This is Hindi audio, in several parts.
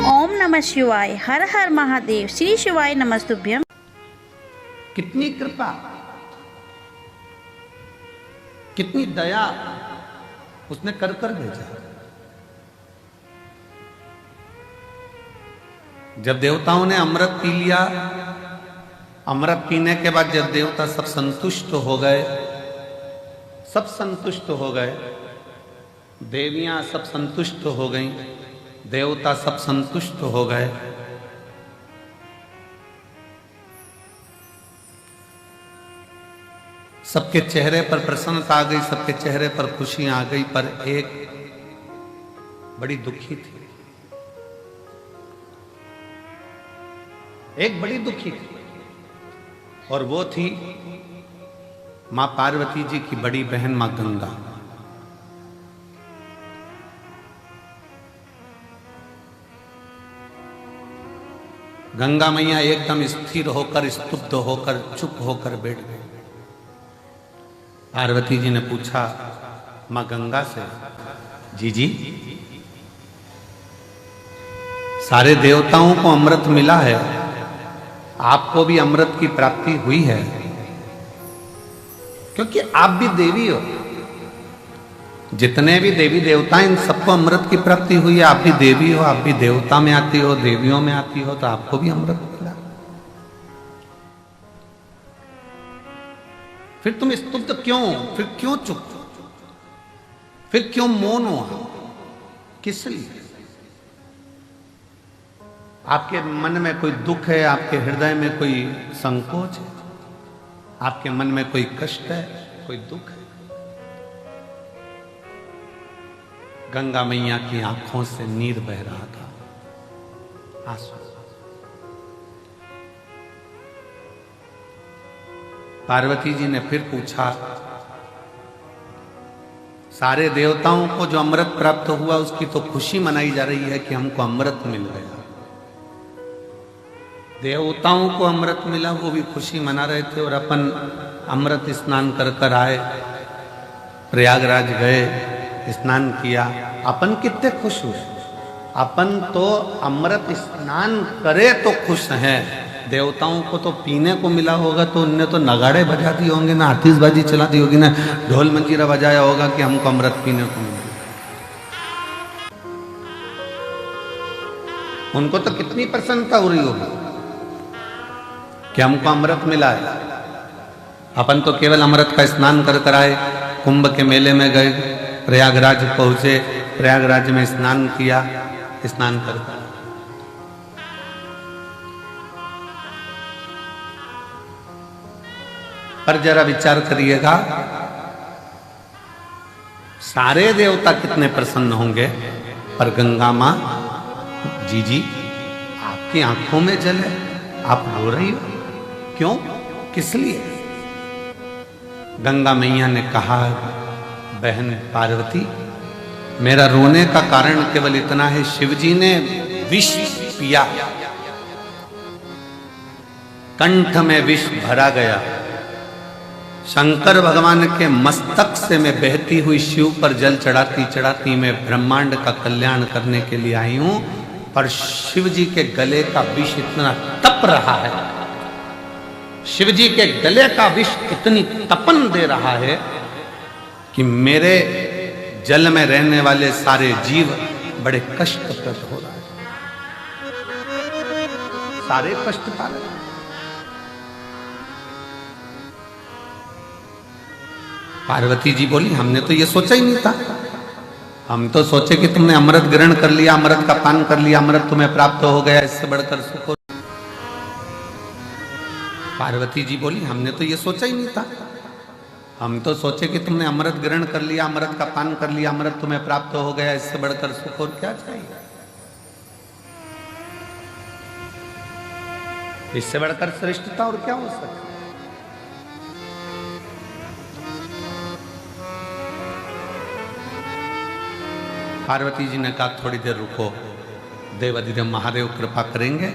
ओम नमः शिवाय। हर हर महादेव। श्री शिवाय नमस्तुभ्यम। कितनी कृपा, कितनी दया उसने कर कर भेजा। जब देवताओं ने अमृत पी लिया, अमृत पीने के बाद जब देवता सब संतुष्ट हो गए, सब संतुष्ट हो गए, देवियां सब संतुष्ट हो गईं, देवता सब संतुष्ट हो गए, सबके चेहरे पर प्रसन्नता आ गई, सबके चेहरे पर खुशी आ गई, पर एक बड़ी दुखी थी, एक बड़ी दुखी थी, और वो थी मां पार्वती जी की बड़ी बहन मां गंगा। गंगा मैया एकदम स्थिर होकर, स्तुब्ध होकर, चुप होकर बैठ गई। पार्वती जी ने पूछा मां गंगा से, जी सारे देवताओं को अमृत मिला है, आपको भी अमृत की प्राप्ति हुई है, क्योंकि आप भी देवी हो। जितने भी देवी देवता इन सबको अमृत की प्राप्ति हुई है, आप भी देवी हो, आप भी देवता में आती हो, देवियों में आती हो, तो आपको भी अमृत मिला। फिर तुम स्तुब्ध क्यों, फिर क्यों चुप, फिर क्यों मौन हो, किस लिए? आपके मन में कोई दुख है, आपके हृदय में कोई संकोच है, आपके मन में कोई कष्ट है, कोई दुख है? गंगा मैया की आंखों से नीर बह रहा था, आंसू। पार्वती जी ने फिर पूछा, सारे देवताओं को जो अमृत प्राप्त हुआ उसकी तो खुशी मनाई जा रही है कि हमको अमृत मिल गया। देवताओं को अमृत मिला, वो भी खुशी मना रहे थे, और अपन अमृत स्नान कर कर आए, प्रयागराज गए, स्नान किया, अपन कितने खुश हुए। अपन तो अमृत स्नान करे तो खुश हैं, देवताओं को तो पीने को मिला होगा तो उनने तो नगाड़े बजा दिए होंगे ना, आतिशबाजी चला दी होगी ना, ढोल मंजीरा बजाया होगा कि हमको अमृत पीने को मिला। उनको तो कितनी प्रसन्नता हो रही होगी कि हमको अमृत मिला है। अपन तो केवल अमृत का स्नान कर कर आए, कुंभ के मेले में गए, प्रयागराज पहुंचे, प्रयागराज में स्नान किया, स्नान कर पर जरा विचार करिएगा, सारे देवता कितने प्रसन्न होंगे, पर गंगा मां, जी आपकी आंखों में जल है, आप रो रही हो, क्यों, किस लिए? गंगा मैया ने कहा, बहन पार्वती, मेरा रोने का कारण केवल इतना है, शिवजी ने विष पिया, कंठ में विष भरा गया, शंकर भगवान के मस्तक से मैं बहती हुई शिव पर जल चढ़ाती चढ़ाती मैं ब्रह्मांड का कल्याण करने के लिए आई हूं, पर शिवजी के गले का विष इतना तप रहा है, शिवजी के गले का विष इतनी तपन दे रहा है कि मेरे जल में रहने वाले सारे जीव बड़े कष्टप्रद हो रहे हैं, सारे कष्ट पा रहे हैं। पार्वती जी बोली, हमने तो ये सोचा ही नहीं था, हम तो सोचे कि तुमने अमृत ग्रहण कर लिया, अमृत का पान कर लिया, अमृत तुम्हें प्राप्त हो गया, इससे बढ़कर सुख। पार्वती जी बोली, हमने तो ये सोचा ही नहीं था, हम तो सोचे कि तुमने अमृत ग्रहण कर लिया, अमृत का पान कर लिया, अमृत तुम्हें प्राप्त हो गया, इससे बढ़कर सुख और क्या चाहिए, इससे बढ़कर श्रेष्ठता और क्या हो सकता है? पार्वती जी ने कहा, थोड़ी देर रुको, देवाधिदेव महादेव कृपा करेंगे।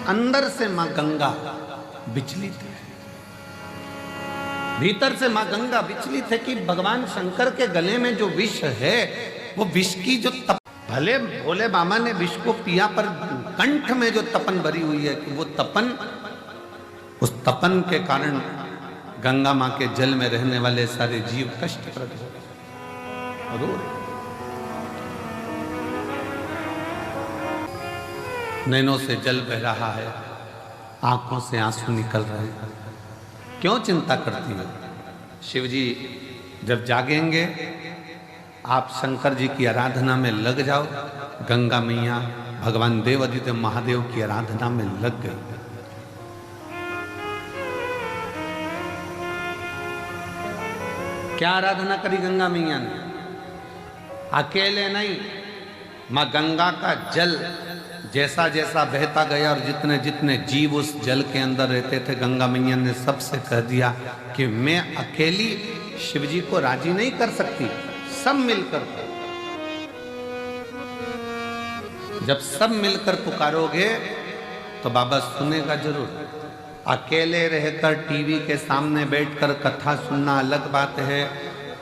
अंदर से मां गंगा विचलित है, भीतर से मां गंगा विचलित है कि भगवान शंकर के गले में जो विष है वो विष की जो भले भोले बाबा ने विष को पिया, पर कंठ में जो तपन भरी हुई है कि वो तपन, उस तपन के कारण गंगा मां के जल में रहने वाले सारे जीव कष्टप्रद हो गए, रो रहे। नैनों से जल बह रहा है, आंखों से आंसू निकल रहे हैं। क्यों चिंता करती हो? शिव जी जब जागेंगे, आप शंकर जी की आराधना में लग जाओ। गंगा मैया भगवान देवादिदेव महादेव की आराधना में लग गई। क्या आराधना करी गंगा मैया ने? अकेले नहीं, मां गंगा का जल जैसा जैसा बहता गया और जितने जितने जीव उस जल के अंदर रहते थे, गंगा मैया ने सबसे कह दिया कि मैं अकेली शिव जी को राजी नहीं कर सकती, सब मिलकर। जब सब मिलकर पुकारोगे तो बाबा सुनेगा जरूर। अकेले रहकर टीवी के सामने बैठकर कथा सुनना अलग बात है,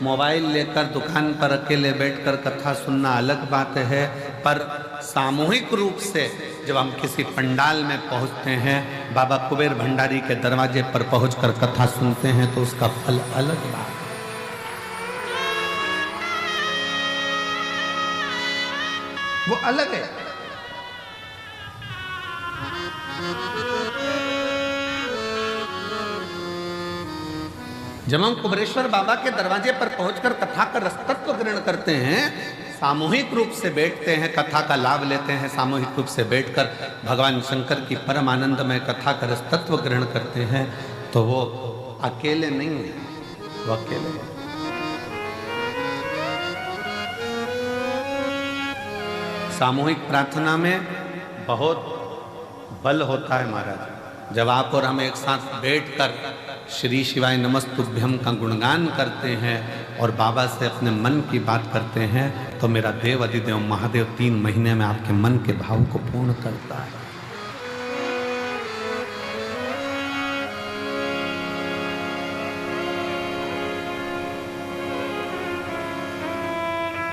मोबाइल लेकर दुकान पर अकेले बैठकर कथा सुनना अलग बात है, पर सामूहिक रूप से जब हम किसी पंडाल में पहुंचते हैं, बाबा कुबेर भंडारी के दरवाजे पर पहुंचकर कथा सुनते हैं, तो उसका फल अलग बात है। वो अलग है। जब हम कुबेरेश्वर बाबा के दरवाजे पर पहुंचकर कथा का रसतत्व ग्रहण करते हैं, सामूहिक रूप से बैठते हैं, कथा का लाभ लेते हैं, सामूहिक रूप से बैठकर भगवान शंकर की परम आनंदमय कथा का रसतत्व ग्रहण करते हैं, तो वो अकेले नहीं है, वो अकेले है। सामूहिक प्रार्थना में बहुत बल होता है महाराज। जब आप और हम एक साथ बैठकर श्री शिवाय नमस्तुभ्यम का गुणगान करते हैं और बाबा से अपने मन की बात करते हैं, तो मेरा देव अधिदेव महादेव 3 महीने में आपके मन के भाव को पूर्ण करता है।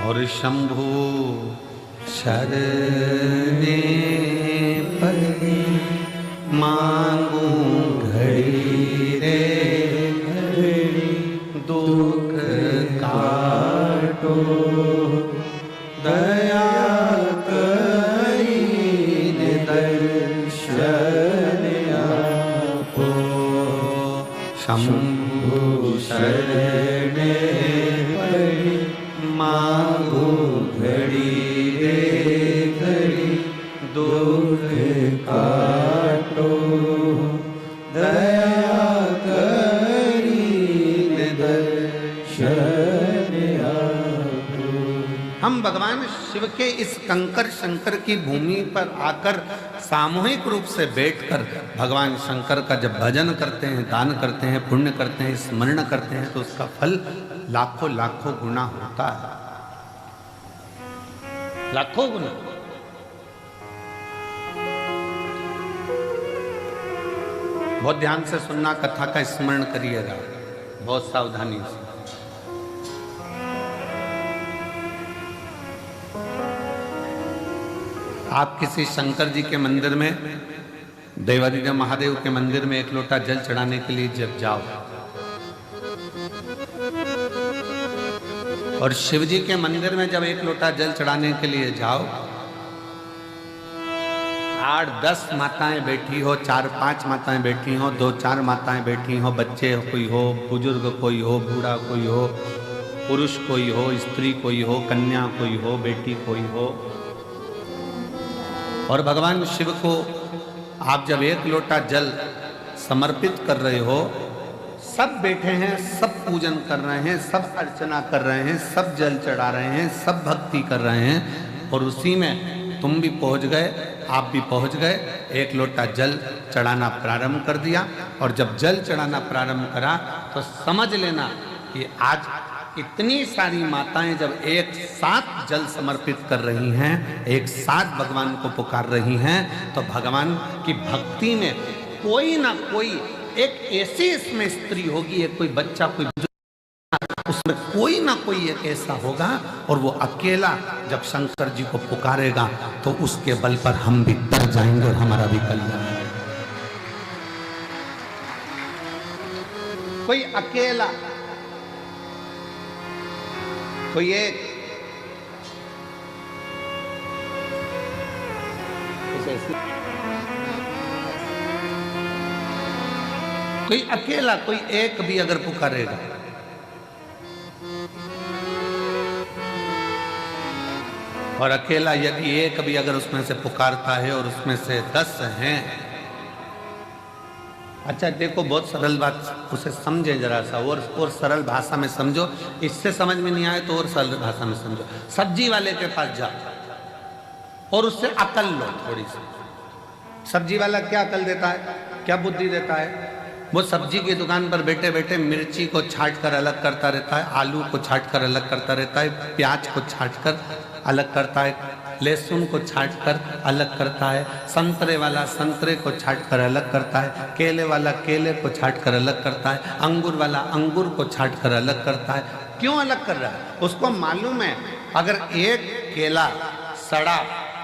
और शंभु शरणे पड़े मांगू घड़ी रे घड़ी, दुख काटो दया करी दर्शन आपो। शंभु शरणे पड़ी मांगू घड़ी रे घड़ी, दुख काटो दया करी दर्शन आपो। हम भगवान शिव के इस कंकर शंकर की भूमि पर आकर सामूहिक रूप से बैठकर भगवान शंकर का जब भजन करते हैं, दान करते हैं, पुण्य करते हैं, स्मरण करते हैं, तो उसका फल लाखों लाखों गुना होता है, लाखों गुना। बहुत ध्यान से सुनना, कथा का स्मरण करिएगा बहुत सावधानी से। आप किसी शंकर जी के मंदिर में, देवादिदेव महादेव के मंदिर में एक लोटा जल चढ़ाने के लिए जब जाओ, और शिव जी के मंदिर में जब एक लोटा जल चढ़ाने के लिए जाओ, 8-10 माताएं बैठी हो, 4-5 माताएं बैठी हो, 2-4 माताएं बैठी हो, बच्चे कोई हो, बुजुर्ग कोई हो, बूढ़ा कोई हो, पुरुष कोई हो, स्त्री कोई हो, कन्या कोई हो, बेटी कोई हो, और भगवान शिव को आप जब एक लोटा जल समर्पित कर रहे हो, सब बैठे हैं, सब पूजन कर रहे हैं, सब अर्चना कर रहे हैं, सब जल चढ़ा रहे हैं, सब भक्ति कर रहे हैं, और उसी में तुम भी पहुंच गए, आप भी पहुंच गए, एक लोटा जल चढ़ाना प्रारंभ कर दिया। और जब जल चढ़ाना प्रारंभ करा तो समझ लेना कि आज इतनी सारी माताएं जब एक साथ जल समर्पित कर रही हैं, एक साथ भगवान को पुकार रही हैं, तो भगवान की भक्ति में कोई ना कोई एक ऐसी इसमें स्त्री होगी, एक कोई बच्चा, कोई उसमें कोई ना कोई एक ऐसा होगा और वो अकेला जब शंकर जी को पुकारेगा तो उसके बल पर हम भी तर जाएंगे और हमारा भी कल्याण होगा। कोई अकेला, कोई एक, कोई अकेला, कोई एक भी अगर पुकारेगा और अकेला यदि एक भी अगर उसमें से पुकारता है और उसमें से 10 हैं, अच्छा देखो बहुत सरल बात, उसे समझे जरा सा और सरल भाषा में समझो, इससे समझ में नहीं आए तो और सरल भाषा में समझो। सब्जी वाले के पास जाओ और उससे अकल लो थोड़ी सी। सब्जी वाला क्या अकल देता है, क्या बुद्धि देता है? वो सब्जी की दुकान पर बैठे बैठे मिर्ची को छांट कर अलग करता रहता है, आलू को छांट कर अलग करता रहता है, प्याज को छांट कर अलग करता है, लहसुन को छांट कर अलग करता है, संतरे वाला संतरे को छांट कर अलग करता है, केले वाला केले को छांट कर अलग करता है, अंगूर वाला अंगूर को छांट कर अलग करता है। क्यों अलग कर रहा है? उसको मालूम है अगर एक केला सड़ा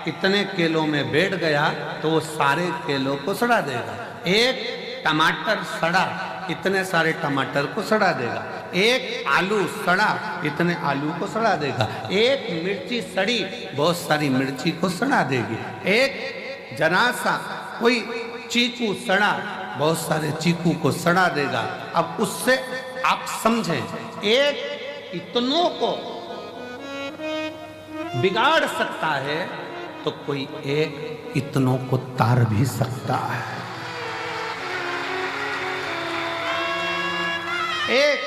इतने केलों में बैठ गया तो वो सारे केलों को सड़ा देगा। एक टमाटर सड़ा इतने सारे टमाटर को सड़ा देगा। एक आलू सड़ा इतने आलू को सड़ा देगा। एक मिर्ची सड़ी बहुत सारी मिर्ची को सड़ा देगी। एक जरा सा कोई चीकू सड़ा बहुत सारे चीकू को सड़ा देगा। अब उससे आप समझें, एक इतनों को बिगाड़ सकता है तो कोई एक इतनों को तार भी सकता है। एक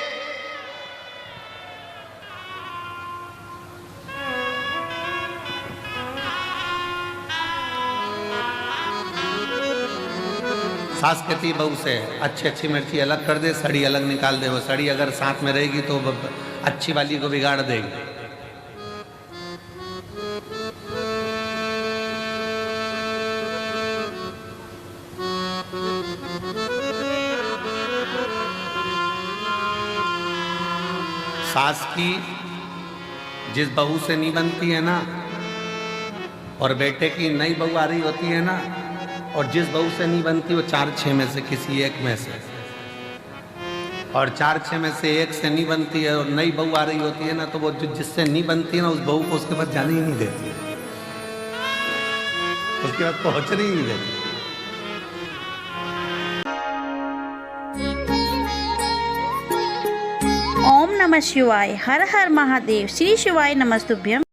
सास कहती बहू से अच्छी अच्छी मिर्ची अलग कर दे, सड़ी अलग निकाल दे। वो सड़ी अगर साथ में रहेगी तो अच्छी वाली को बिगाड़ देगी। सास की जिस बहू से नहीं बनती है ना, और बेटे की नई बहू आ रही होती है ना, और जिस बहू से नहीं बनती वो 4-6 में से किसी एक में से, और 4-6 में से एक से नहीं बनती है और नई बहू आ रही होती है ना, तो वो जिससे नहीं बनती है ना उस बहू को उसके पास जाने ही नहीं देती, उसके बाद पहुंचने ही नहीं देती। ओम नमः शिवाय। हर हर महादेव। श्री शिवाय नमस्तुभ्यम।